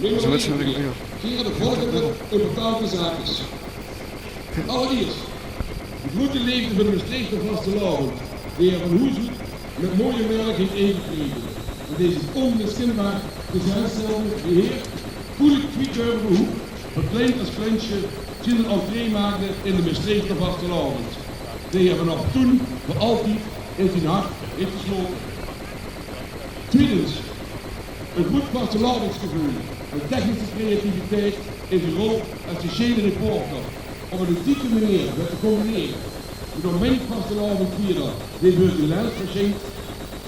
Zo met z'n drieën. Hier de volgende importante zaken. Allereerst, de grote leefde van de Maastrichter vastelavond, de heer Van Hoezen, met mooie melk in één gekregen. En deze is onmiskenbaar de zelfstelde heer Koelik Tweeteur van Hoek, verkleed als Klensje, sinds een entree maakte in de Maastrichter vastelavond. De heer vanaf toen, voor altijd, in zijn hart heeft gesloten. Tweedens, een goed vastelavondsgevoel, een technische creativiteit in zijn rol als sociale reporter. Op een ludieke manier met te combineren. Door mijn vastelavondvierder, die door de lens verschijnt,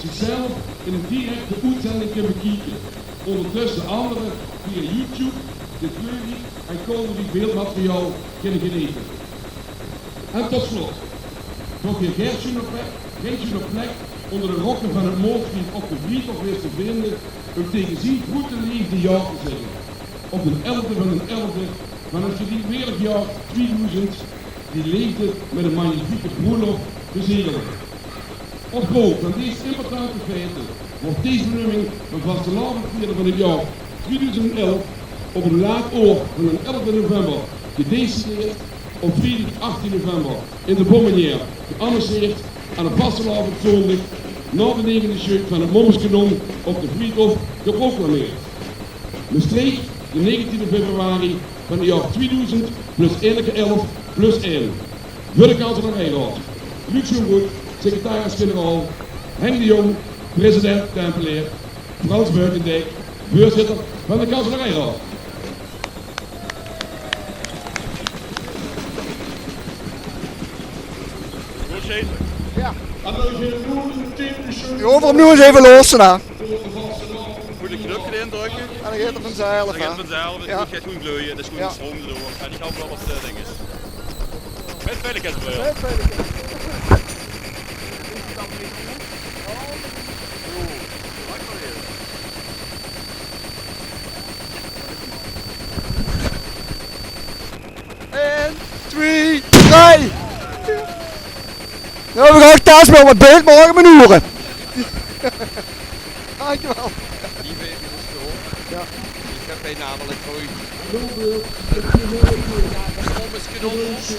zichzelf in een directe uitzending kunnen bekijken. Ondertussen anderen via YouTube, de Fleury en Comedy beeldmateriaal kunnen genieten. En tot slot, nog geen Gertje op plek onder de rokken van het moordvriend op de Vliet of weer te vinden, om tegen zijn goede liefde ja te zeggen. Op de 11e van de 11e, van het gedienwerig jaar 2000, die leefde met een magnifieke broerlof bezegeld. Op grond van deze importante feiten wordt deze benoeming van vastelavondvierder van het jaar 2011 op een laat oor van de 11 november gedecideerd op vrijdag 18 november in de Bommenière geannonceerd aan een vastelavondzondag na de negende shoot van het Mommerskanon op de Friedhof geproclameerd. Maastricht, de 19 februari van het jaar 2000 plus 11 plus 1. Voor de kanselarijraad. Luc Schoengoed, secretaris-generaal. Henk de Jong, president Tempelier. Frans Buitendijk, voorzitter van de kanselarijraad. Ja. Je hoeft hem nu eens even los te na. Moet ik de knop erin drukken? En dan gaat het vanzelf. Dan gaat het vanzelf, het Ja. gaat gewoon gloeien, dat is gewoon de stroom erdoor. En die gaat wel wat ding is. Met veiligheidsbril. En 2, 3. Nou, we gaan thuis wel wat beeld morgen met uren. Dankjewel. Die weet je dus gehoord. Ja. Ik heb bij namelijk voor u.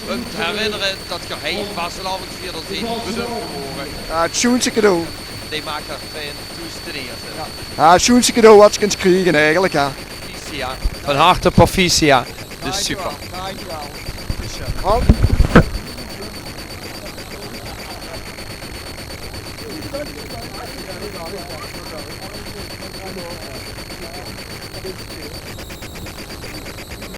Om te herinneren dat geheim vastelavondvierder zijn bedoeld geworden. Ja, het schoenste cadeau. Die maakt dat fijn toestreerd. Ja, het schoenste cadeau wat je kunt krijgen eigenlijk, ja. Proficia. Van harte proficia. Dus super. Dankjewel. Dankjewel.